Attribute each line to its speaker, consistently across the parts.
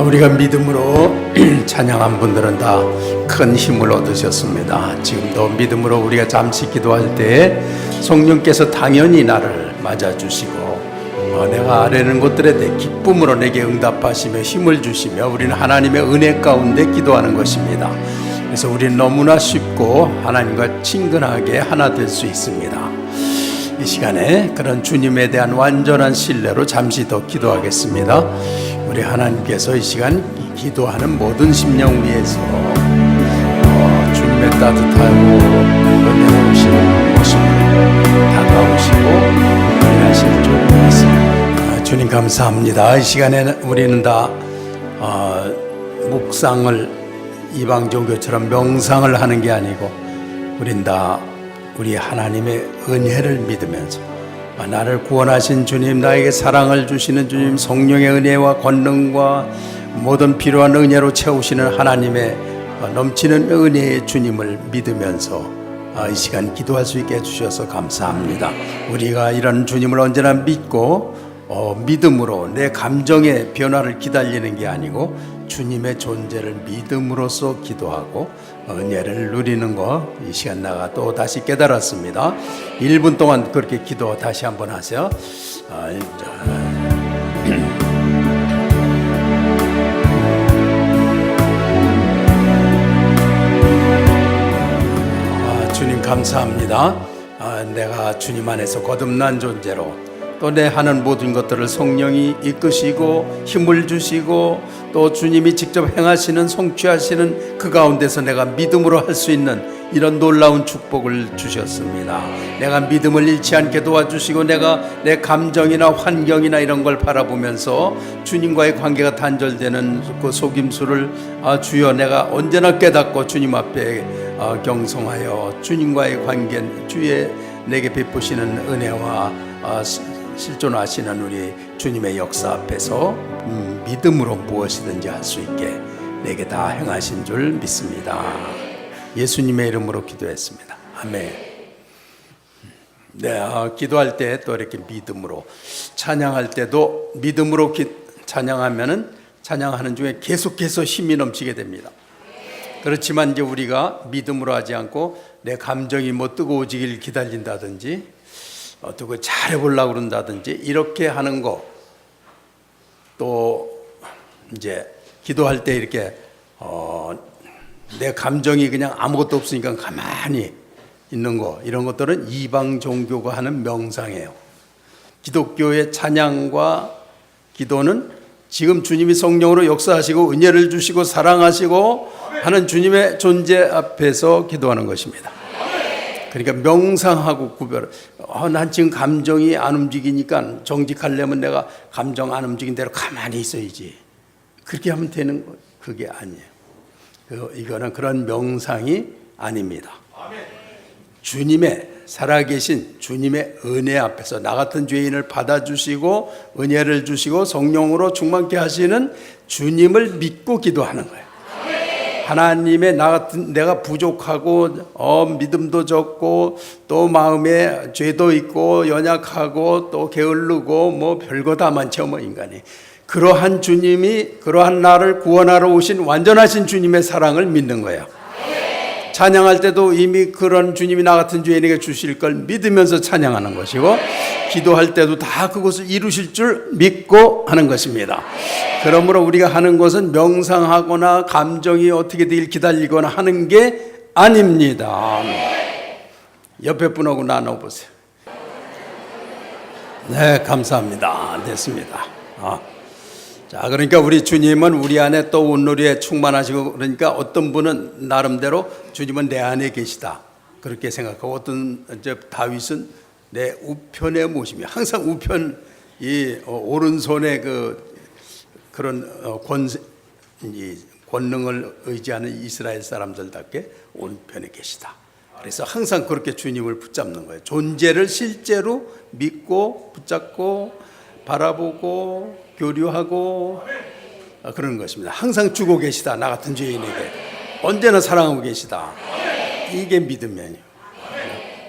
Speaker 1: 우리가 믿음으로 찬양한 분들은 다 큰 힘을 얻으셨습니다. 지금도 믿음으로 우리가 잠시 기도할 때 성령께서 당연히 나를 맞아주시고 내가 아뢰는 것들에 대해 기쁨으로 내게 응답하시며 힘을 주시며 우리는 하나님의 은혜 가운데 기도하는 것입니다. 그래서 우리는 너무나 쉽고 하나님과 친근하게 하나 될 수 있습니다. 이 시간에 그런 주님에 대한 완전한 신뢰로 잠시 더 기도하겠습니다. 우리 하나님께서 이 시간 기도하는 모든 심령 위에서 주님의 따뜻하고 은혜로우신 모습으로 다가오시고 일하실 줄 믿습니다. 주님 감사합니다. 이 시간에 우리는 다 묵상을 이방 종교처럼 명상을 하는 게 아니고 우린 다 우리 하나님의 은혜를 믿으면서 나를 구원하신 주님, 나에게 사랑을 주시는 주님, 성령의 은혜와 권능과 모든 필요한 은혜로 채우시는 하나님의 넘치는 은혜의 주님을 믿으면서 이 시간 기도할 수 있게 해주셔서 감사합니다. 우리가 이런 주님을 언제나 믿고 믿음으로 내 감정의 변화를 기다리는 게 아니고 주님의 존재를 믿음으로써 기도하고 은혜를 누리는 거 이 시간 나가 또 다시 깨달았습니다. 1분 동안 그렇게 기도 다시 한번 하세요. 주님 감사합니다. 내가 주님 안에서 거듭난 존재로 또 내 하는 모든 것들을 성령이 이끄시고 힘을 주시고 또 주님이 직접 행하시는 성취하시는 그 가운데서 내가 믿음으로 할 수 있는 이런 놀라운 축복을 주셨습니다. 내가 믿음을 잃지 않게 도와주시고 내가 내 감정이나 환경이나 이런 걸 바라보면서 주님과의 관계가 단절되는 그 속임수를 주여 내가 언제나 깨닫고 주님 앞에 경성하여 주님과의 관계 주의 내게 베푸시는 은혜와 실존하시는 우리 주님의 역사 앞에서 믿음으로 무엇이든지 할 수 있게 내게 다 행하신 줄 믿습니다. 예수님의 이름으로 기도했습니다. 아멘. 네, 기도할 때 또 이렇게 믿음으로 찬양할 때도 믿음으로 찬양하면은 찬양하는 중에 계속해서 힘이 넘치게 됩니다. 그렇지만 이제 우리가 믿음으로 하지 않고 내 감정이 뭐 뜨거워지길 기다린다든지 어떻게 잘해보려고 그런다든지 이렇게 하는 거, 또 이제 기도할 때 이렇게 내 감정이 그냥 아무것도 없으니까 가만히 있는 거, 이런 것들은 이방 종교가 하는 명상이에요. 기독교의 찬양과 기도는 지금 주님이 성령으로 역사하시고 은혜를 주시고 사랑하시고 하는 주님의 존재 앞에서 기도하는 것입니다. 그러니까 명상하고 구별을 난 지금 감정이 안 움직이니까 정직하려면 내가 감정 안 움직인 대로 가만히 있어야지, 그렇게 하면 되는 거, 그게 아니에요. 이거는 그런 명상이 아닙니다. 주님의 살아계신 주님의 은혜 앞에서 나 같은 죄인을 받아주시고 은혜를 주시고 성령으로 충만케 하시는 주님을 믿고 기도하는 거예요. 하나님의 내가 부족하고 믿음도 적고 또 마음에 죄도 있고 연약하고 또 게을르고 뭐 별거 다 많죠, 뭐 인간이. 그러한 주님이 그러한 나를 구원하러 오신 완전하신 주님의 사랑을 믿는 거예요. 찬양할 때도 이미 그런 주님이 나 같은 죄인에게 주실 걸 믿으면서 찬양하는 것이고, 기도할 때도 다 그것을 이루실 줄 믿고 하는 것입니다. 그러므로 우리가 하는 것은 명상하거나 감정이 어떻게 되길 기다리거나 하는 게 아닙니다. 옆에 분하고 나눠보세요. 네, 감사합니다. 됐습니다. 자, 그러니까 우리 주님은 우리 안에 또 온누리에 충만하시고, 그러니까 어떤 분은 나름대로 주님은 내 안에 계시다 그렇게 생각하고, 어떤 다윗은 내 우편에 모심이, 항상 우편, 이 오른손에 그런 권능을 의지하는 이스라엘 사람들답게 오른편에 계시다. 그래서 항상 그렇게 주님을 붙잡는 거예요. 존재를 실제로 믿고 붙잡고 바라보고 교류하고 그런 것입니다. 항상 주고 계시다, 나 같은 죄인에게 언제나 사랑하고 계시다. 이게 믿음이에요.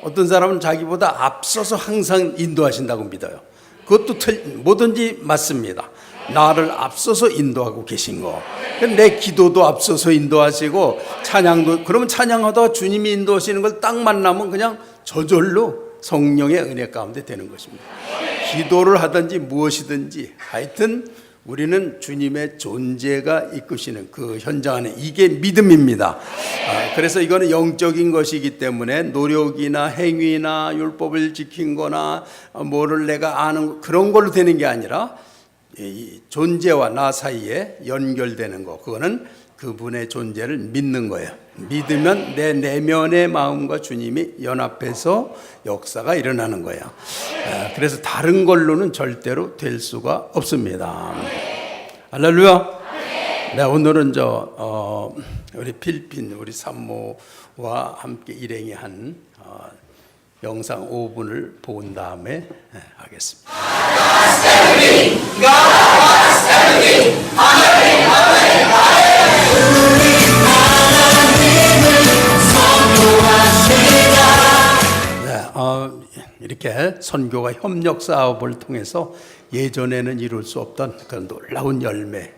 Speaker 1: 어떤 사람은 자기보다 앞서서 항상 인도하신다고 믿어요. 그것도 뭐든지 맞습니다. 나를 앞서서 인도하고 계신 거. 내 기도도 앞서서 인도하시고 찬양도, 그러면 찬양하다가 주님이 인도하시는 걸 딱 만나면 그냥 저절로 성령의 은혜 가운데 되는 것입니다. 기도를 하든지 무엇이든지 하여튼 우리는 주님의 존재가 이끄시는 그 현장 안에, 이게 믿음입니다. 그래서 이거는 영적인 것이기 때문에 노력이나 행위나 율법을 지킨 거나 뭐를 내가 아는 그런 걸로 되는 게 아니라 이 존재와 나 사이에 연결되는 거, 그거는 그분의 존재를 믿는 거예요. 믿으면 내 내면의 마음과 주님이 연합해서 역사가 일어나는 거예요. 그래서 다른 걸로는 절대로 될 수가 없습니다. 할렐루야. 네, 오늘은 우리 필리핀 우리 산모와 함께 일행이 한 영상 5분을 본 다음에 하겠습니다. 이렇게 선교가 협력 사업을 통해서 예전에는 이룰 수 없던 그런 놀라운 열매,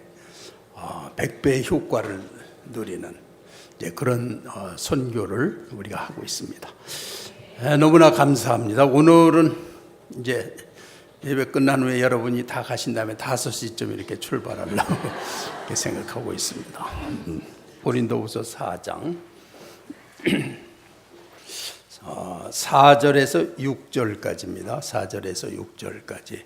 Speaker 1: 100배의 효과를 누리는 그런 선교를 우리가 하고 있습니다. 너무나 감사합니다. 오늘은 이제 예배 끝난 후에 여러분이 다 가신 다음에 5시쯤 이렇게 출발하려고 이렇게 생각하고 있습니다. 고린도후서 4장 4절에서 6절까지입니다. 4절에서 6절까지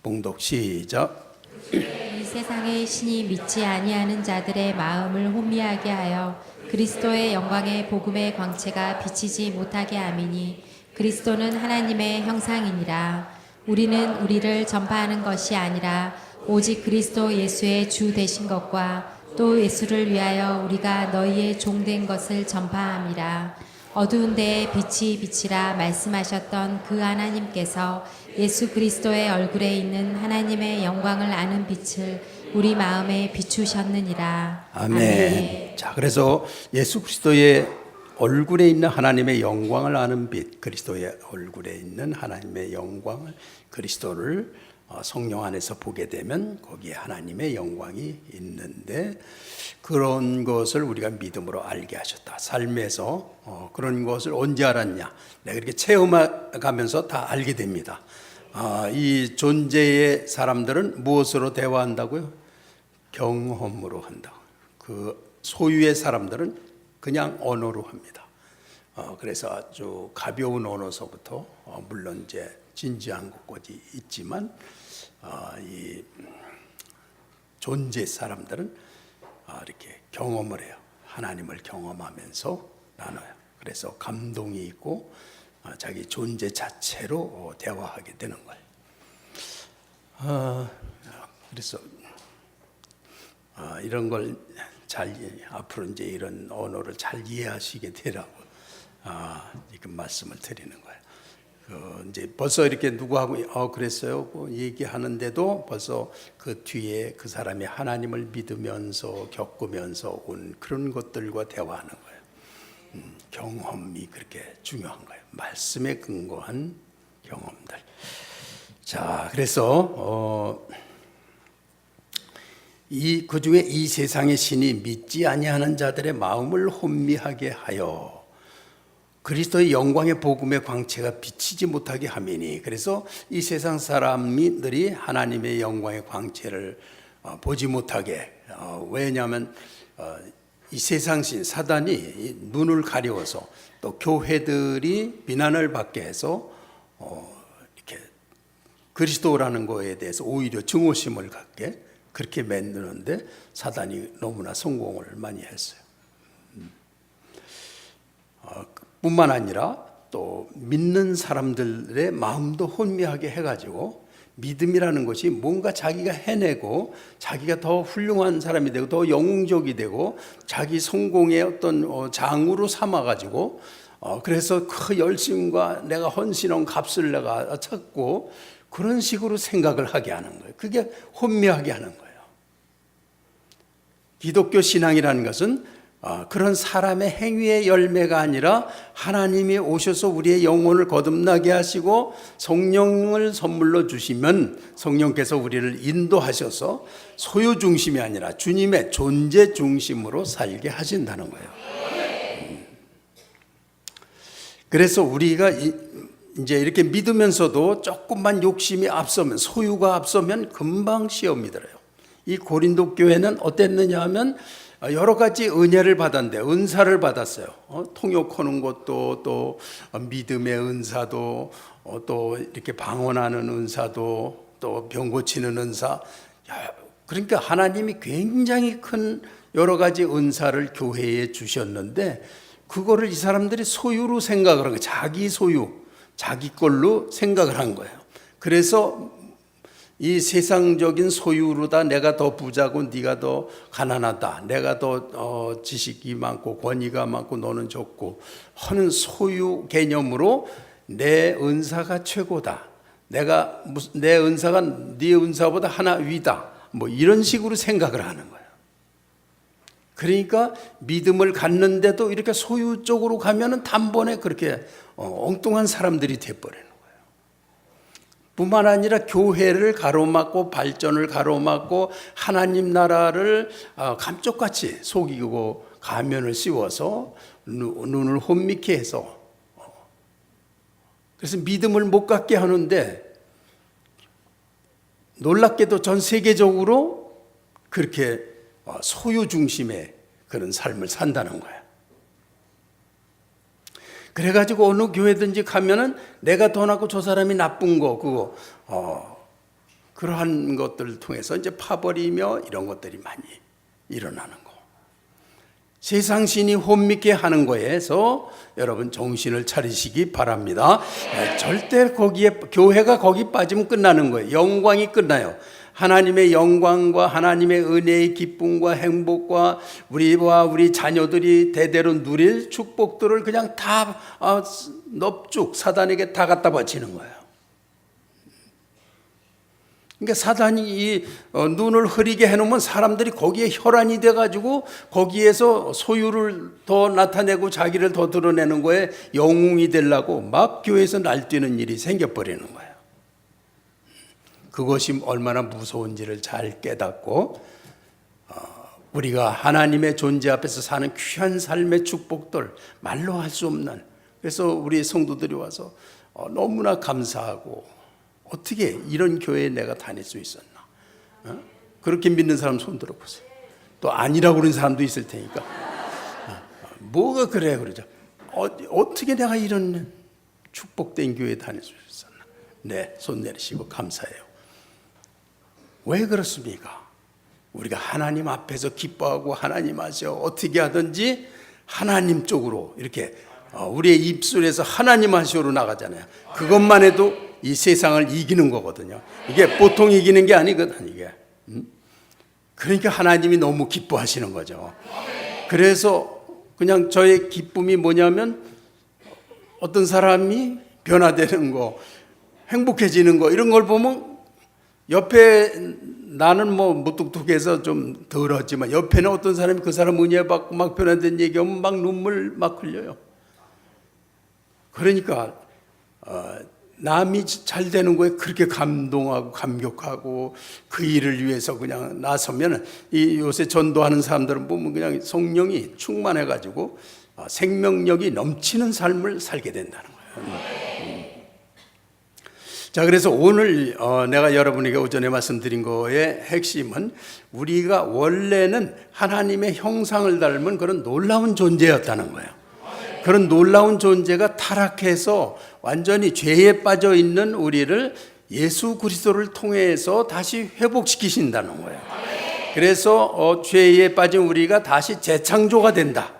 Speaker 1: 봉독 시작.
Speaker 2: 이 세상의 신이 믿지 아니하는 자들의 마음을 혼미하게 하여 그리스도의 영광의 복음의 광채가 비치지 못하게 함이니 그리스도는 하나님의 형상이니라. 우리는 우리를 전파하는 것이 아니라 오직 그리스도 예수의 주 되신 것과 또 예수를 위하여 우리가 너희의 종된 것을 전파함이라. 어두운 데에 빛이 비치라 말씀하셨던 그 하나님께서 예수 그리스도의 얼굴에 있는 하나님의 영광을 아는 빛을 우리 마음에 비추셨느니라.
Speaker 1: 아멘. 자, 그래서 예수 그리스도의 얼굴에 있는 하나님의 영광을 아는 빛, 그리스도의 얼굴에 있는 하나님의 영광을, 그리스도를 성령 안에서 보게 되면 거기에 하나님의 영광이 있는데, 그런 것을 우리가 믿음으로 알게 하셨다. 삶에서 그런 것을 언제 알았냐? 내가 이렇게 체험해가면서 다 알게 됩니다. 이 존재의 사람들은 무엇으로 대화한다고요? 경험으로 한다고. 그 소유의 사람들은 그냥 언어로 합니다. 그래서 아주 가벼운 언어서부터 물론 이제 진지한 것까지 있지만 이 존재 사람들은 이렇게 경험을 해요. 하나님을 경험하면서 나눠요. 그래서 감동이 있고 자기 존재 자체로 대화하게 되는 거예요. 그래서 이런 걸 잘 앞으로 이제 이런 언어를 잘 이해하시게 되라고 이렇게 말씀을 드리는 거예요. 이제 벌써 이렇게 누구하고 그랬어요 얘기하는데도 벌써 그 뒤에 그 사람이 하나님을 믿으면서 겪으면서 온 그런 것들과 대화하는 거예요. 경험이 그렇게 중요한 거예요. 말씀에 근거한 경험들. 자, 그래서 그 중에 이 세상의 신이 믿지 아니하는 자들의 마음을 혼미하게 하여 그리스도의 영광의 복음의 광채가 비치지 못하게 함이니, 그래서 이 세상 사람들이 하나님의 영광의 광채를 보지 못하게, 왜냐하면 이 세상 신 사단이 눈을 가려워서 또 교회들이 비난을 받게 해서 이렇게 그리스도라는 거에 대해서 오히려 증오심을 갖게 그렇게 만드는데 사단이 너무나 성공을 많이 했어요. 뿐만 아니라 또 믿는 사람들의 마음도 혼미하게 해가지고 믿음이라는 것이 뭔가 자기가 해내고 자기가 더 훌륭한 사람이 되고 더 영웅적이 되고 자기 성공의 어떤 장으로 삼아가지고 그래서 그 열심과 내가 헌신한 값을 내가 찾고 그런 식으로 생각을 하게 하는 거예요. 그게 혼미하게 하는 거예요. 기독교 신앙이라는 것은 그런 사람의 행위의 열매가 아니라 하나님이 오셔서 우리의 영혼을 거듭나게 하시고 성령을 선물로 주시면 성령께서 우리를 인도하셔서 소유 중심이 아니라 주님의 존재 중심으로 살게 하신다는 거예요. 그래서 우리가 이제 이렇게 믿으면서도 조금만 욕심이 앞서면, 소유가 앞서면 금방 시험이 들어요. 이 고린도 교회는 어땠느냐 하면 여러 가지 은혜를 받았는데, 은사를 받았어요. 통역하는 것도, 또 믿음의 은사도, 또 이렇게 방언하는 은사도, 또 병 고치는 은사. 그러니까 하나님이 굉장히 큰 여러 가지 은사를 교회에 주셨는데, 그거를 이 사람들이 소유로 생각을 한 거예요. 자기 소유, 자기 걸로 생각을 한 거예요. 그래서 이 세상적인 소유로다 내가 더 부자고 네가 더 가난하다, 내가 더 지식이 많고 권위가 많고 너는 적고 하는 소유 개념으로 내 은사가 최고다, 내 은사가 네 은사보다 하나 위다, 뭐 이런 식으로 생각을 하는 거예요. 그러니까 믿음을 갖는데도 이렇게 소유 쪽으로 가면은 단번에 그렇게 엉뚱한 사람들이 돼버리는 거예요. 뿐만 아니라 교회를 가로막고 발전을 가로막고 하나님 나라를 감쪽같이 속이고 가면을 씌워서 눈을 혼미케 해서, 그래서 믿음을 못 갖게 하는데, 놀랍게도 전 세계적으로 그렇게 소유 중심의 그런 삶을 산다는 거예요. 그래가지고 어느 교회든지 가면은 내가 더 낫고 저 사람이 나쁜 거, 그러한 것들을 통해서 이제 파버리며 이런 것들이 많이 일어나는 거. 세상 신이 혼미케 하는 거에서 여러분 정신을 차리시기 바랍니다. 절대 교회가 거기 빠지면 끝나는 거예요. 영광이 끝나요. 하나님의 영광과 하나님의 은혜의 기쁨과 행복과 우리와 우리 자녀들이 대대로 누릴 축복들을 그냥 다 넙죽 사단에게 다 갖다 바치는 거예요. 그러니까 사단이 이 눈을 흐리게 해놓으면 사람들이 거기에 혈안이 돼가지고 거기에서 소유를 더 나타내고 자기를 더 드러내는 거에 영웅이 되려고 막 교회에서 날뛰는 일이 생겨버리는 거예요. 그것이 얼마나 무서운지를 잘 깨닫고 우리가 하나님의 존재 앞에서 사는 귀한 삶의 축복들 말로 할 수 없는, 그래서 우리 성도들이 와서 너무나 감사하고, 어떻게 이런 교회에 내가 다닐 수 있었나, 그렇게 믿는 사람 손 들어보세요. 또 아니라고 그러는 사람도 있을 테니까 뭐가 그래 그러죠. 어떻게 내가 이런 축복된 교회에 다닐 수 있었나. 네, 손 내리시고 감사해요. 왜 그렇습니까? 우리가 하나님 앞에서 기뻐하고 하나님 하셔 어떻게 하든지 하나님 쪽으로 이렇게 우리의 입술에서 하나님 하시오로 나가잖아요. 그것만 해도 이 세상을 이기는 거거든요. 이게 보통 이기는 게 아니거든 이게. 그러니까 하나님이 너무 기뻐하시는 거죠. 그래서 그냥 저의 기쁨이 뭐냐면 어떤 사람이 변화되는 거, 행복해지는 거, 이런 걸 보면 옆에 나는 뭐 무뚝뚝해서 좀 덜었지만 옆에는 어떤 사람이 그 사람 은혜 받고 막 변화된 얘기하면 막 눈물 막 흘려요. 그러니까 남이 잘 되는 거에 그렇게 감동하고 감격하고 그 일을 위해서 그냥 나서면, 이 요새 전도하는 사람들은 보면 그냥 성령이 충만해가지고 생명력이 넘치는 삶을 살게 된다는 거예요. 자, 그래서 오늘 내가 여러분에게 오전에 말씀드린 거의 핵심은 우리가 원래는 하나님의 형상을 닮은 그런 놀라운 존재였다는 거예요. 그런 놀라운 존재가 타락해서 완전히 죄에 빠져 있는 우리를 예수 그리스도를 통해서 다시 회복시키신다는 거예요. 그래서 죄에 빠진 우리가 다시 재창조가 된다.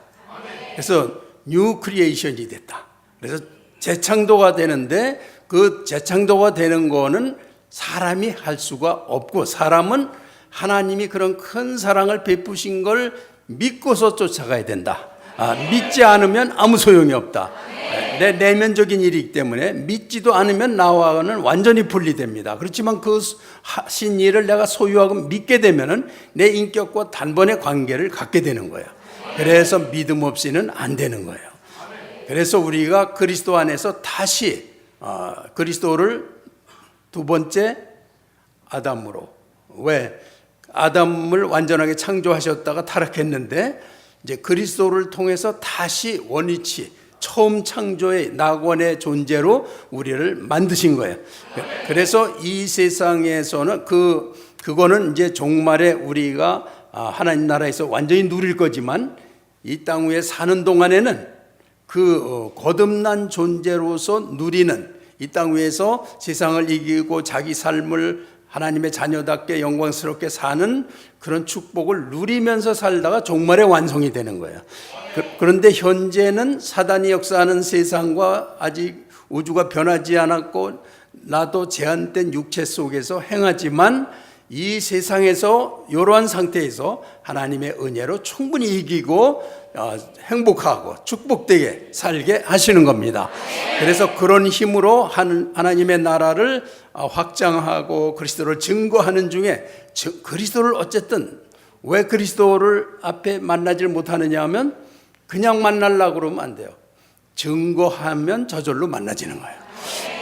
Speaker 1: 그래서 뉴 크리에이션이 됐다. 그래서 재창조가 되는데, 그 재창조가 되는 거는 사람이 할 수가 없고, 사람은 하나님이 그런 큰 사랑을 베푸신 걸 믿고서 쫓아가야 된다. 믿지 않으면 아무 소용이 없다. 내 내면적인 일이기 때문에 믿지도 않으면 나와는 완전히 분리됩니다. 그렇지만 그 하신 일을 내가 소유하고 믿게 되면은 내 인격과 단번에 관계를 갖게 되는 거예요. 그래서 믿음 없이는 안 되는 거예요. 그래서 우리가 그리스도 안에서 다시 그리스도를 두 번째 아담으로, 왜 아담을 완전하게 창조하셨다가 타락했는데 이제 그리스도를 통해서 다시 원위치 처음 창조의 낙원의 존재로 우리를 만드신 거예요. 그래서 이 세상에서는 그거는 이제 종말에 우리가 하나님 나라에서 완전히 누릴 거지만 이 땅 위에 사는 동안에는 그 거듭난 존재로서 누리는 이 땅 위에서 세상을 이기고 자기 삶을 하나님의 자녀답게 영광스럽게 사는 그런 축복을 누리면서 살다가 종말에 완성이 되는 거예요. 그런데 현재는 사단이 역사하는 세상과 아직 우주가 변하지 않았고 나도 제한된 육체 속에서 행하지만 이 세상에서 이러한 상태에서 하나님의 은혜로 충분히 이기고 행복하고 축복되게 살게 하시는 겁니다. 그래서 그런 힘으로 하나님의 나라를 확장하고 그리스도를 증거하는 중에 그리스도를 어쨌든 왜 그리스도를 앞에 만나질 못하느냐 하면 그냥 만나려고 그러면 안 돼요. 증거하면 저절로 만나지는 거예요.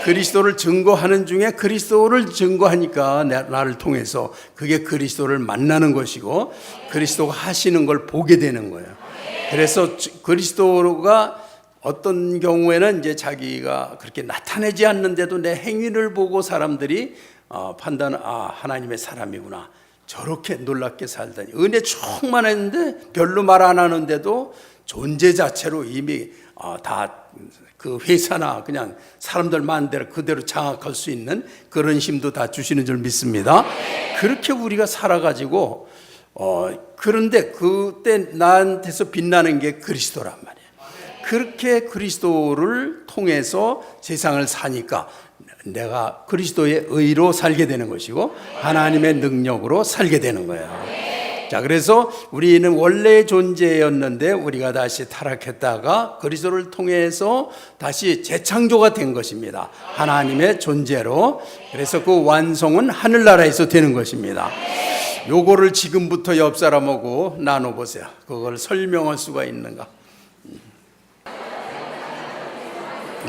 Speaker 1: 그리스도를 증거하는 중에 그리스도를 증거하니까 나를 통해서 그게 그리스도를 만나는 것이고 그리스도가 하시는 걸 보게 되는 거예요. 그래서 그리스도가 어떤 경우에는 이제 자기가 그렇게 나타내지 않는데도 내 행위를 보고 사람들이 판단을 하나님의 사람이구나. 저렇게 놀랍게 살다니. 은혜 충만했는데 별로 말 안 하는데도 존재 자체로 이미 다 그 회사나 그냥 사람들 마음대로 그대로 장악할 수 있는 그런 힘도 다 주시는 줄 믿습니다. 그렇게 우리가 살아가지고 그런데 그때 나한테서 빛나는 게 그리스도란 말이에요. 그렇게 그리스도를 통해서 세상을 사니까 내가 그리스도의 의로 살게 되는 것이고 하나님의 능력으로 살게 되는 거예요. 자, 그래서 우리는 원래 존재였는데 우리가 다시 타락했다가 그리스도를 통해서 다시 재창조가 된 것입니다. 하나님의 존재로. 그래서 그 완성은 하늘나라에서 되는 것입니다. 요거를 지금부터 옆 사람하고 나눠보세요. 그걸 설명할 수가 있는가?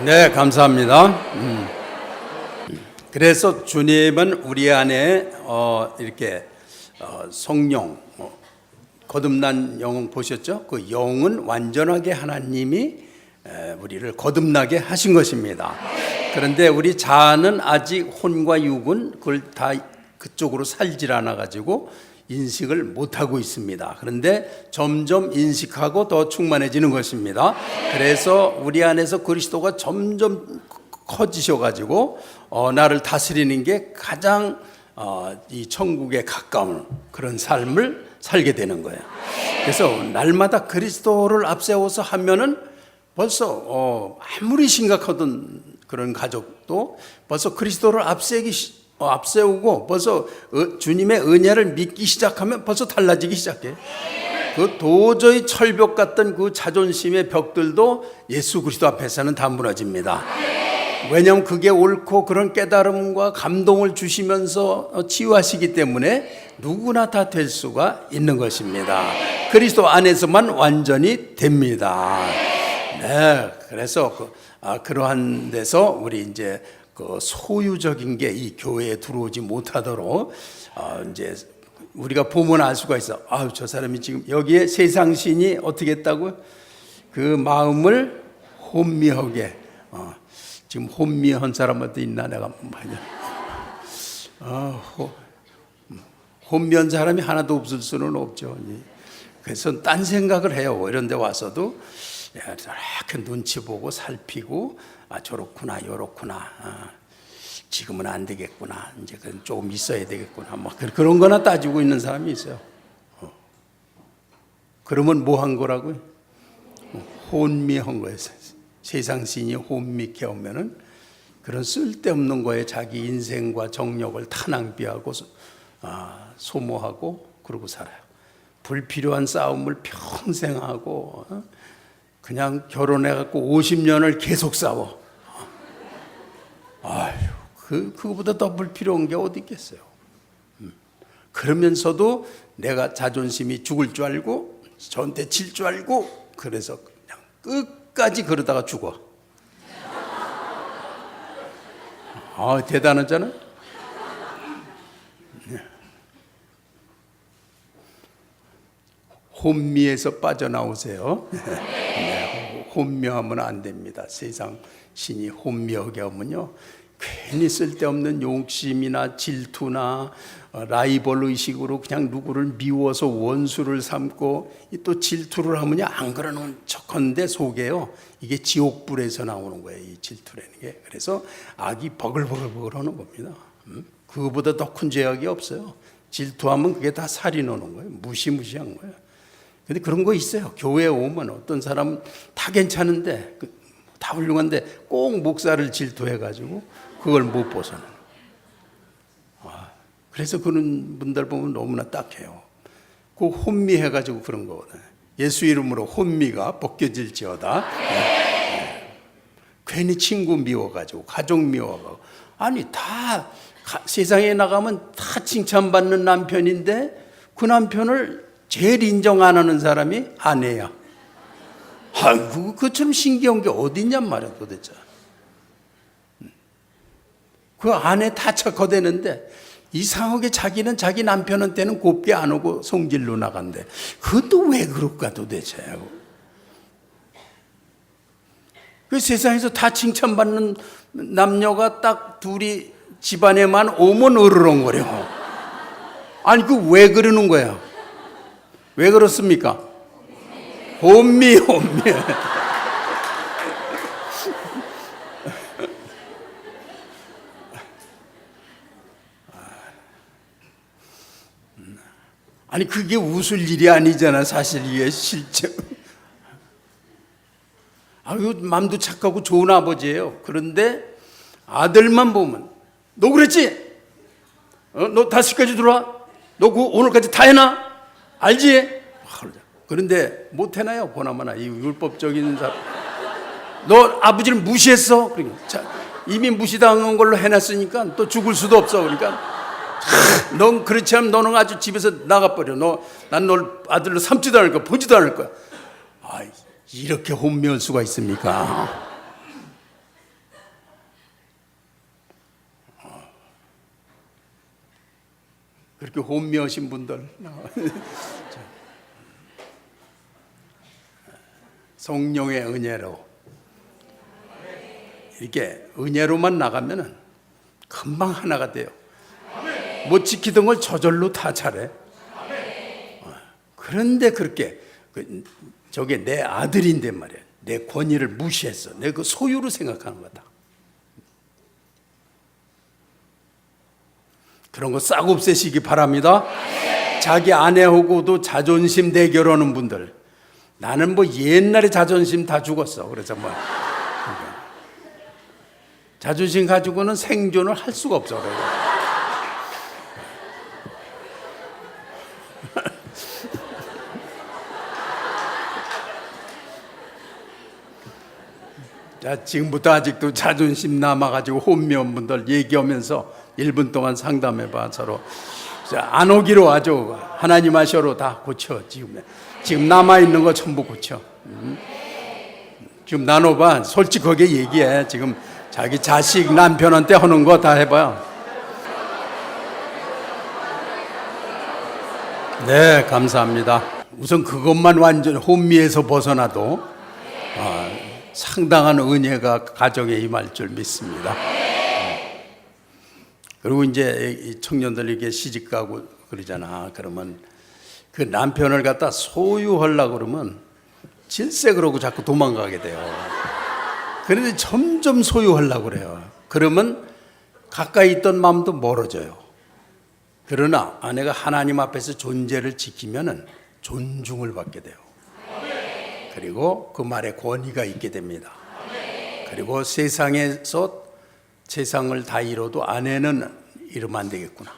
Speaker 1: 네, 감사합니다. 그래서 주님은 우리 안에 이렇게 성령, 거듭난 영혼 보셨죠? 그 영은 완전하게 하나님이 우리를 거듭나게 하신 것입니다. 그런데 우리 자아는 아직 혼과 육은 그걸 다 그쪽으로 살질 않아 가지고 인식을 못하고 있습니다. 그런데 점점 인식하고 더 충만해지는 것입니다. 그래서 우리 안에서 그리스도가 점점 커지셔 가지고 나를 다스리는 게 가장 이 천국에 가까운 그런 삶을 살게 되는 거예요. 그래서 날마다 그리스도를 앞세워서 하면은 벌써 아무리 심각하던 그런 가족도 벌써 그리스도를 앞세우고 벌써 주님의 은혜를 믿기 시작하면 벌써 달라지기 시작해요. 그 도저히 철벽 같던 그 자존심의 벽들도 예수 그리스도 앞에서는 다 무너집니다. 왜냐하면 그게 옳고 그런 깨달음과 감동을 주시면서 치유하시기 때문에 누구나 다 될 수가 있는 것입니다. 그리스도 안에서만 완전히 됩니다. 네, 그래서 그러한 데서 우리 이제 그 소유적인 게 이 교회에 들어오지 못하도록 이제 우리가 보면 알 수가 있어. 저 사람이 지금 여기에 세상 신이 어떻게 했다고요? 그 마음을 혼미하게. 지금 혼미한 사람 어디 있나 내가 혼미한 사람이 하나도 없을 수는 없죠. 그래서 딴 생각을 해요. 이런 데 와서도 이렇게 눈치 보고 살피고 저렇구나 요렇구나 지금은 안 되겠구나 이제 조금 있어야 되겠구나 뭐 그런 거나 따지고 있는 사람이 있어요. 그러면 뭐 한 거라고요? 혼미한 거예요. 세상 신이 혼미케 오면은 그런 쓸데없는 거에 자기 인생과 정력을 다 낭비하고 소모하고 그러고 살아요. 불필요한 싸움을 평생 하고 그냥 결혼해갖고 50년을 계속 싸워. 그거보다 더 불필요한 게 어디 있겠어요. 그러면서도 내가 자존심이 죽을 줄 알고 저한테 질 줄 알고 그래서 그냥 끝까지 그러다가 죽어. 대단하잖아. 혼미에서 빠져나오세요. 네, 혼미하면 안 됩니다. 세상 신이 혼미하게 하면요, 괜히 쓸데없는 욕심이나 질투나 라이벌 의식으로 그냥 누구를 미워서 원수를 삼고, 또 질투를 하면요, 안 그러는 척하는데 속에요, 이게 지옥불에서 나오는 거예요, 이 질투라는 게. 그래서 악이 버글버글 하는 겁니다. 그거보다 더 큰 죄악이 없어요. 질투하면 그게 다 살인하는 거예요. 무시무시한 거예요. 근데 그런 거 있어요. 교회에 오면 어떤 사람은 다 괜찮은데, 다 훌륭한데 꼭 목사를 질투해가지고 그걸 못 벗어나. 그래서 그런 분들 보면 너무나 딱해요. 그 혼미해가지고 그런 거거든요. 예수 이름으로 혼미가 벗겨질지어다. 괜히 친구 미워가지고, 가족 미워가지고. 아니, 다 세상에 나가면 다 칭찬받는 남편인데 그 남편을 제일 인정 안 하는 사람이 아내야. 아이고, 그처럼 신기한 게 어딨냔 말이야, 도대체. 그 아내 다 착화되는데 이상하게 자기는 자기 남편한테는 곱게 안 오고 성질로 나간대. 그것도 왜 그럴까 도대체. 그 세상에서 다 칭찬받는 남녀가 딱 둘이 집안에만 오면 으르렁거려. 아니, 그 왜 그러는 거야? 왜 그렇습니까? 혼미. 아니, 그게 웃을 일이 아니잖아, 사실 이게 실제. 맘도 착하고 좋은 아버지예요. 그런데 아들만 보면, 너 그랬지? 너 5시까지 들어와? 너 오늘까지 다 해놔? 알지? 그런데 못 해놔요, 보나마나. 이 율법적인 사람. 너 아버지를 무시했어? 그러니까 이미 무시당한 걸로 해놨으니까 또 죽을 수도 없어. 그러니까 넌 그렇지 않으면 너는 아주 집에서 나가버려. 난 널 아들로 삼지도 않을 거야, 보지도 않을 거야. 이렇게 혼미할 수가 있습니까? 그렇게 혼미하신 분들, 성령의 은혜로 이렇게 은혜로만 나가면은 금방 하나가 돼요. 못 지키던 걸 저절로 다 잘해. 그런데 그렇게 저게 내 아들인데 말이야, 내 권위를 무시했어. 내 그 소유로 생각하는 거다. 그런 거 싹 없애시기 바랍니다. 자기 아내하고도 자존심 대결하는 분들, 나는 뭐 옛날에 자존심 다 죽었어. 그래서 자존심 가지고는 생존을 할 수가 없어. 자, 지금부터 아직도 자존심 남아가지고 혼미한 분들 얘기하면서 1분 동안 상담해봐, 서로. 자, 안 오기로 아주 하나님 하셔로 다 고쳐. 지금 남아있는 거 전부 고쳐. 지금 나눠봐. 솔직하게 얘기해. 지금 자기 자식, 남편한테 하는 거 다 해봐요. 네, 감사합니다. 우선 그것만 완전 혼미에서 벗어나도 상당한 은혜가 가정에 임할 줄 믿습니다. 그리고 이제 청년들에게 시집 가고 그러잖아. 그러면 그 남편을 갖다 소유하려고 그러면 질세 그러고 자꾸 도망가게 돼요. 그런데 점점 소유하려고 그래요. 그러면 가까이 있던 마음도 멀어져요. 그러나 아내가 하나님 앞에서 존재를 지키면은 존중을 받게 돼요. 그리고 그 말에 권위가 있게 됩니다. 그리고 세상에서 세상을 다 잃어도 아내는 이러면 안 되겠구나.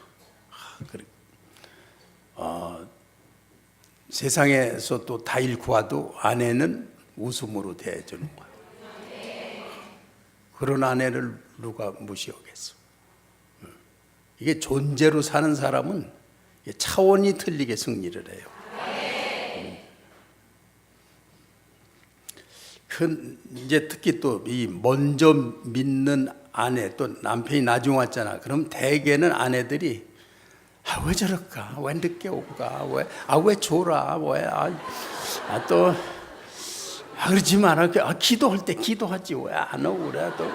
Speaker 1: 세상에서 또 다 잃고 와도 아내는 웃음으로 대해주는 거예요. 그런 아내를 누가 무시하겠어. 이게 존재로 사는 사람은 차원이 틀리게 승리를 해요. 이제 특히 또 이 먼저 믿는 아내, 또 남편이 나중에 왔잖아. 그럼 대개는 아내들이 왜 저럴까? 왜 늦게 올까? 왜 졸아? 그러지 마라. 기도할 때 기도하지. 왜 안 오고 그래? 또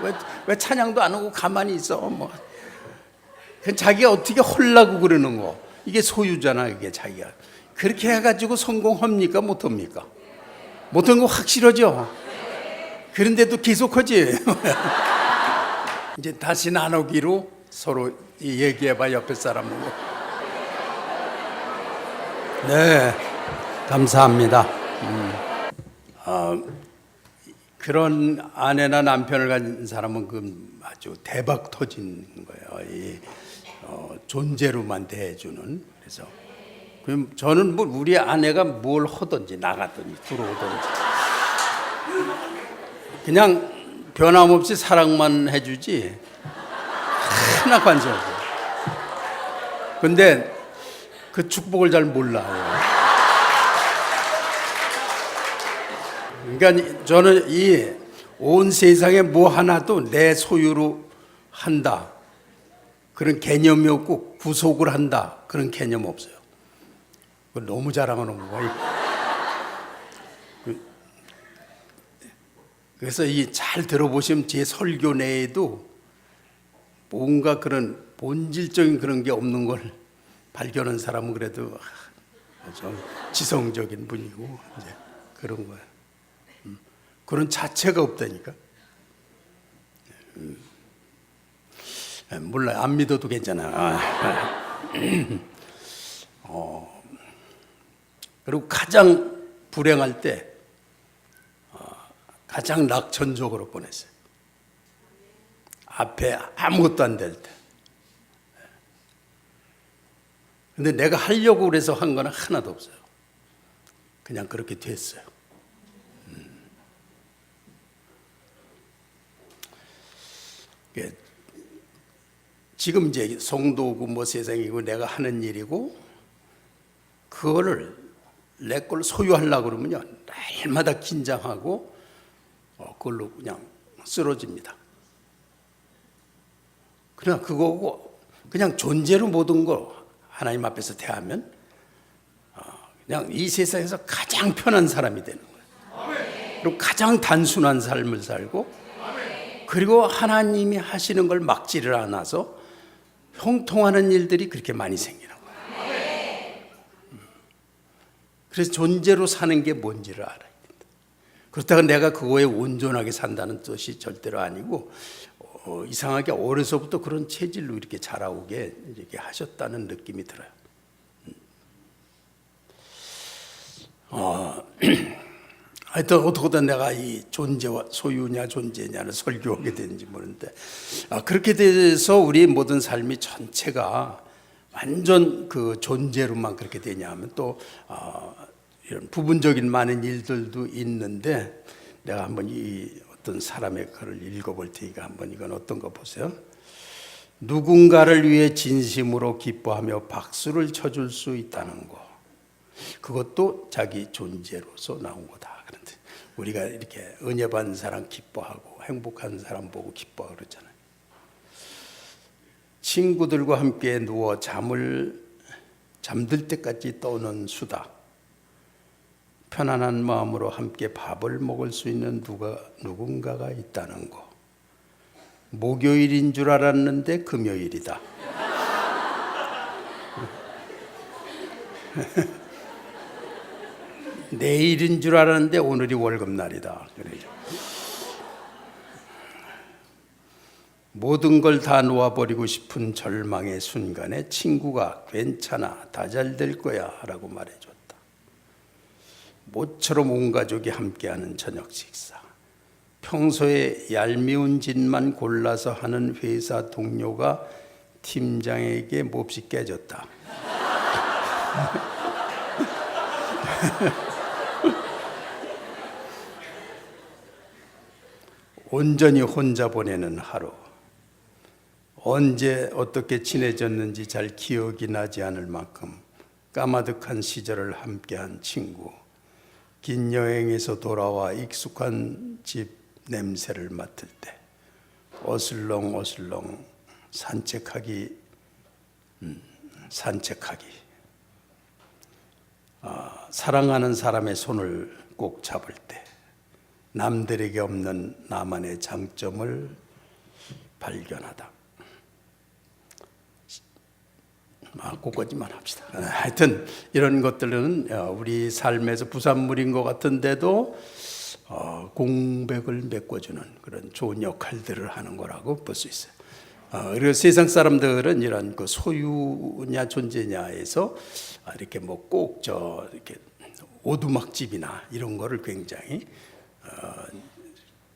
Speaker 1: 왜 찬양도 안 오고 가만히 있어? 뭐. 자기가 어떻게 홀라고 그러는 거. 이게 소유잖아, 이게 자기가. 그렇게 해가지고 성공합니까? 못합니까? 못한 거 확실하죠? 그런데도 계속하지. 이제 다시 나누기로 서로 얘기해봐, 옆에 사람하고. 네, 감사합니다. 그런 아내나 남편을 가진 사람은 그 아주 대박 터진 거예요. 존재로만 대해주는. 그래서 그럼 저는 뭐 우리 아내가 뭘 하든지 나가든지 들어오든지 그냥 변함없이 사랑만 해주지 하나 관심 없어요. 근데 그 축복을 잘 몰라요. 그러니까 저는 이 온 세상에 뭐 하나도 내 소유로 한다 그런 개념이 없고 구속을 한다 그런 개념 없어요. 그걸 너무 자랑하는 거예요. 그래서 이 잘 들어보시면 제 설교 내에도 뭔가 그런 본질적인 그런 게 없는 걸 발견한 사람은 그래도 좀 지성적인 분이고 이제 그런 거예요. 그런 자체가 없다니까. 몰라요. 안 믿어도 괜찮아. 그리고 가장 불행할 때 가장 낙천적으로 보냈어요. 앞에 아무것도 안 될 때. 근데 내가 하려고 그래서 한 건 하나도 없어요. 그냥 그렇게 됐어요. 지금 이제 성도고 뭐 세상이고 내가 하는 일이고 그거를 내 걸 소유하려고 그러면요 날마다 긴장하고 그걸로 그냥 쓰러집니다. 그냥 그거고 그냥 존재로 모든 거 하나님 앞에서 대하면 그냥 이 세상에서 가장 편한 사람이 되는 거예요. 그리고 가장 단순한 삶을 살고 그리고 하나님이 하시는 걸 막지를 않아서 형통하는 일들이 그렇게 많이 생기는 거예요. 그래서 존재로 사는 게 뭔지를 알아야 된다. 그렇다고 내가 그거에 온전하게 산다는 뜻이 절대로 아니고 이상하게 어려서부터 그런 체질로 이렇게 자라오게 이렇게 하셨다는 느낌이 들어요. 하여튼 어떻게든 내가 이 존재와 소유냐 존재냐를 설교하게 되는지 모르는데 그렇게 돼서 우리 모든 삶이 전체가 완전 그 존재로만 그렇게 되냐 하면 또 이런 부분적인 많은 일들도 있는데 내가 한번 이 어떤 사람의 글을 읽어볼 테니까 한번 이건 어떤 거 보세요. 누군가를 위해 진심으로 기뻐하며 박수를 쳐줄 수 있다는 거 그것도 자기 존재로서 나온 거다. 그런데 우리가 이렇게 은혜 받은 사람 기뻐하고 행복한 사람 보고 기뻐하고 그러잖아요. 친구들과 함께 누워 잠들 때까지 떠는 수다. 편안한 마음으로 함께 밥을 먹을 수 있는 누군가가 있다는 거. 목요일인 줄 알았는데 금요일이다. 내일인 줄 알았는데 오늘이 월급날이다. 그래요. 모든 걸 다 놓아버리고 싶은 절망의 순간에 친구가 괜찮아, 다 잘 될 거야 라고 말해줬다. 모처럼 온 가족이 함께하는 저녁 식사. 평소에 얄미운 짓만 골라서 하는 회사 동료가 팀장에게 몹시 깨졌다. 온전히 혼자 보내는 하루. 언제 어떻게 친해졌는지 잘 기억이 나지 않을 만큼 까마득한 시절을 함께한 친구. 긴 여행에서 돌아와 익숙한 집 냄새를 맡을 때 어슬렁어슬렁 산책하기. 사랑하는 사람의 손을 꼭 잡을 때 남들에게 없는 나만의 장점을 발견하다. 그거까지만 합시다. 하여튼 이런 것들은 우리 삶에서 부산물인 것 같은데도 공백을 메꿔주는 그런 좋은 역할들을 하는 거라고 볼 수 있어요. 그리고 세상 사람들은 이런 그 소유냐 존재냐에서 이렇게 뭐 꼭 이렇게 오두막집이나 이런 거를 굉장히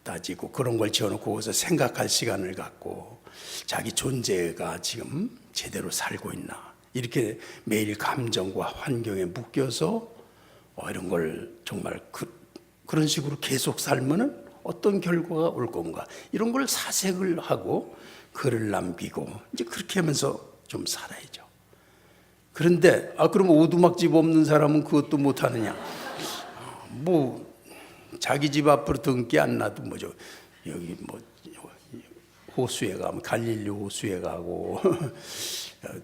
Speaker 1: 따지고 그런 걸 지어놓고 거기서 생각할 시간을 갖고 자기 존재가 지금 제대로 살고 있나 이렇게 매일 감정과 환경에 묶여서 이런 걸 정말 그런 식으로 계속 살면은 어떤 결과가 올 건가 이런 걸 사색을 하고 글을 남기고 이제 그렇게 하면서 좀 살아야죠. 그런데 그럼 오두막집 없는 사람은 그것도 못 하느냐? 뭐 자기 집 앞으로 등기 안 놔도 뭐죠? 여기 뭐 호수에 가면 갈릴리 호수에 가고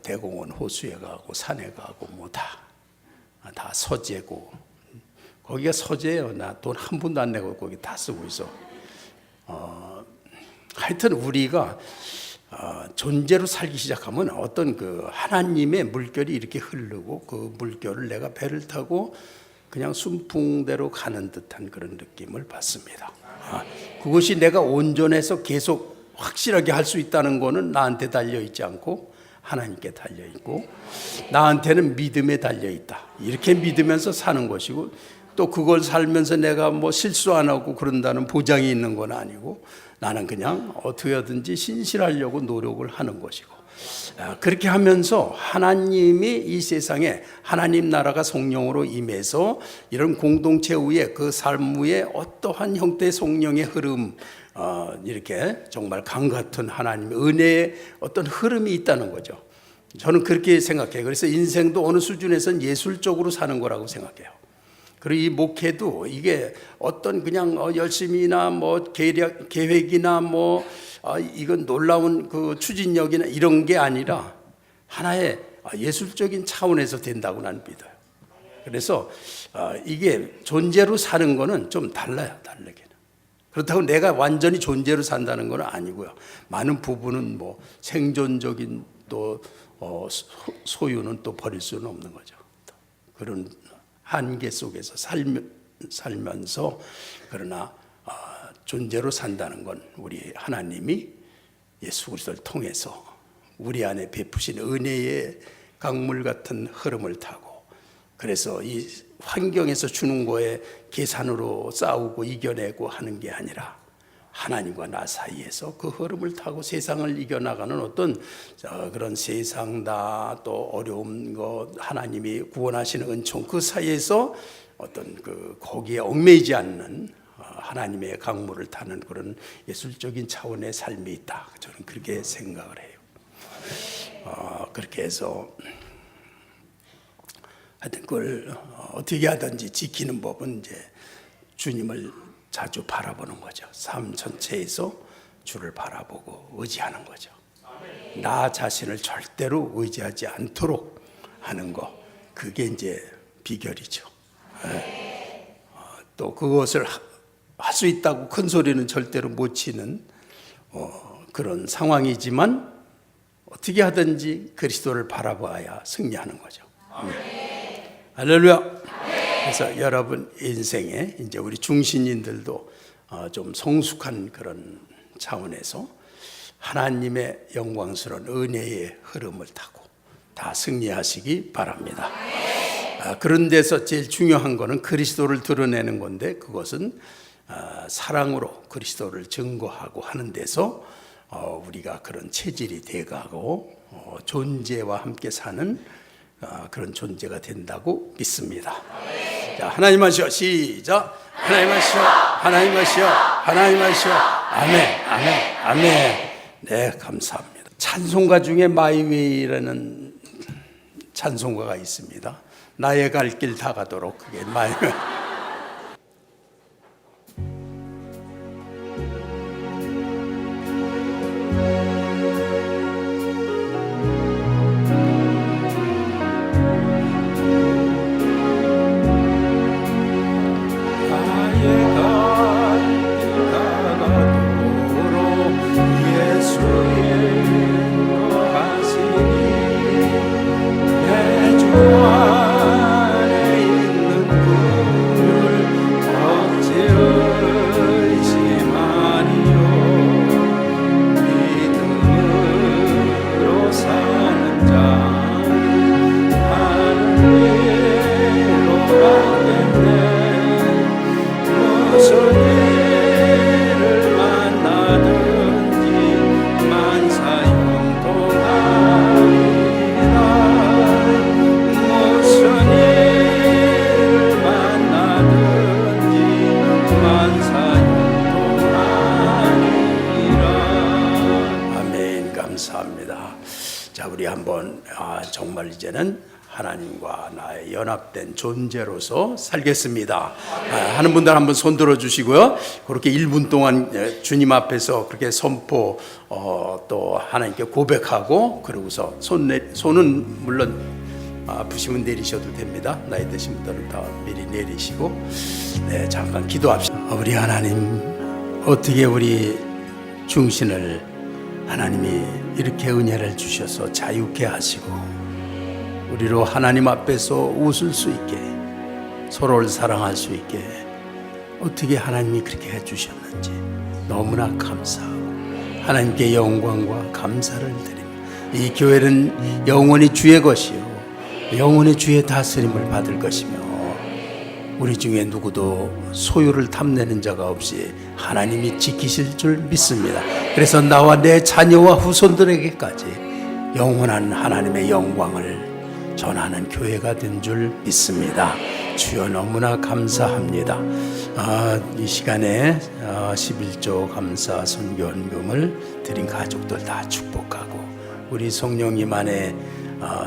Speaker 1: 대공원 호수에 가고 산에 가고 뭐 다 서재고 거기가 서재예요. 나 돈 한 푼도 안 내고 거기 다 쓰고 있어. 하여튼 우리가 존재로 살기 시작하면 어떤 그 하나님의 물결이 이렇게 흐르고 그 물결을 내가 배를 타고 그냥 순풍대로 가는 듯한 그런 느낌을 받습니다. 그것이 내가 온전해서 계속 확실하게 할 수 있다는 거는 나한테 달려있지 않고 하나님께 달려있고 나한테는 믿음에 달려있다. 이렇게 믿으면서 사는 것이고 또 그걸 살면서 내가 뭐 실수 안 하고 그런다는 보장이 있는 건 아니고 나는 그냥 어떻게 하든지 신실하려고 노력을 하는 것이고 그렇게 하면서 하나님이 이 세상에 하나님 나라가 성령으로 임해서 이런 공동체 위에 그 삶 위에 어떠한 형태의 성령의 흐름 이렇게 정말 강 같은 하나님의 은혜의 어떤 흐름이 있다는 거죠. 저는 그렇게 생각해요. 그래서 인생도 어느 수준에서는 예술적으로 사는 거라고 생각해요. 그리고 이 목회도 이게 어떤 그냥 열심히나 뭐 계획이나 뭐 이건 놀라운 그 추진력이나 이런 게 아니라 하나의 예술적인 차원에서 된다고 나는 믿어요. 그래서 이게 존재로 사는 거는 좀 달라요, 다르게는. 그렇다고 내가 완전히 존재로 산다는 건 아니고요. 많은 부분은 뭐 생존적인 또 소유는 또 버릴 수는 없는 거죠. 그런 한계 속에서 살면서 그러나 존재로 산다는 건 우리 하나님이 예수 그리스도를 통해서 우리 안에 베푸신 은혜의 강물 같은 흐름을 타고 그래서 이 환경에서 주는 거에 계산으로 싸우고 이겨내고 하는 게 아니라 하나님과 나 사이에서 그 흐름을 타고 세상을 이겨나가는 어떤 그런 세상다 또 어려운 것 하나님이 구원하시는 은총 그 사이에서 어떤 그 거기에 얽매이지 않는 하나님의 강물을 타는 그런 예술적인 차원의 삶이 있다. 저는 그렇게 생각을 해요. 그렇게 해서 하여튼 그걸 어떻게 하든지 지키는 법은 이제 주님을 자주 바라보는 거죠. 삶 전체에서 주를 바라보고 의지하는 거죠. 나 자신을 절대로 의지하지 않도록 하는 거, 그게 이제 비결이죠. 또 그것을 할 수 있다고 큰 소리는 절대로 못 치는 그런 상황이지만 어떻게 하든지 그리스도를 바라봐야 승리하는 거죠. 할렐루야. 그래서 여러분 인생에 이제 우리 중신인들도 좀 성숙한 그런 차원에서 하나님의 영광스러운 은혜의 흐름을 타고 다 승리하시기 바랍니다. 그런 데서 제일 중요한 거는 그리스도를 드러내는 건데 그것은 사랑으로 그리스도를 증거하고 하는 데서 우리가 그런 체질이 돼가고 존재와 함께 사는 그런 존재가 된다고 믿습니다. 자, 하나님 하시오. 시작. 하나님 하시오. 하나님 하시오. 하나님 하시오. 아멘. 아멘. 아멘. 네, 감사합니다. 찬송가 중에 마이웨이라는 찬송가가 있습니다. 나의 갈 길 다 가도록 그게 마이웨이. 무슨 일을 만나든지 만사 형통하리라. 무슨 일을 만나든지 만사 형통하리라. 아멘. 감사합니다. 자, 우리 한번 정말 이제는 하나님과 나의 연합된 존재로서 살겠습니다 하는 분들 한번 손 들어주시고요. 그렇게 1분 동안 주님 앞에서 그렇게 선포 또 하나님께 고백하고, 그러고서 손은 물론 아프시면 내리셔도 됩니다. 나이 드신 분들은 다 미리 내리시고, 네, 잠깐 기도합시다. 우리 하나님, 어떻게 우리 중신을 하나님이 이렇게 은혜를 주셔서 자유케 하시고 우리로 하나님 앞에서 웃을 수 있게, 서로를 사랑할 수 있게 어떻게 하나님이 그렇게 해주셨는지 너무나 감사하고 하나님께 영광과 감사를 드립니다. 이 교회는 영원히 주의 것이요 영원히 주의 다스림을 받을 것이며, 우리 중에 누구도 소유를 탐내는 자가 없이 하나님이 지키실 줄 믿습니다. 그래서 나와 내 자녀와 후손들에게까지 영원한 하나님의 영광을 전하는 교회가 된 줄 믿습니다. 주여 너무나 감사합니다. 이 시간에 11조 감사 선교헌금을 드린 가족들 다 축복하고, 우리 성령님 안에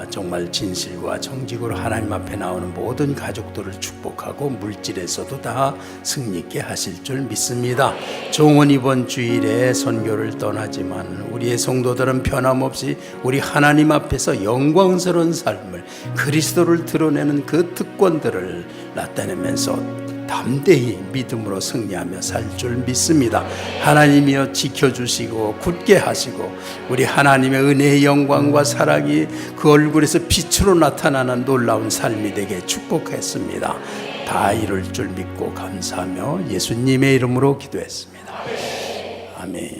Speaker 1: 정말 진실과 정직으로 하나님 앞에 나오는 모든 가족들을 축복하고 물질에서도 다 승리있게 하실 줄 믿습니다. 종은 이번 주일에 선교를 떠나지만 우리의 성도들은 변함없이 우리 하나님 앞에서 영광스러운 삶을, 그리스도를 드러내는 그 특권들을 나타내면서 담대히 믿음으로 승리하며 살 줄 믿습니다. 하나님이여 지켜주시고 굳게 하시고 우리 하나님의 은혜의 영광과 사랑이 그 얼굴에서 빛으로 나타나는 놀라운 삶이 되게 축복했습니다. 다 이룰 줄 믿고 감사하며 예수님의 이름으로 기도했습니다. 아멘.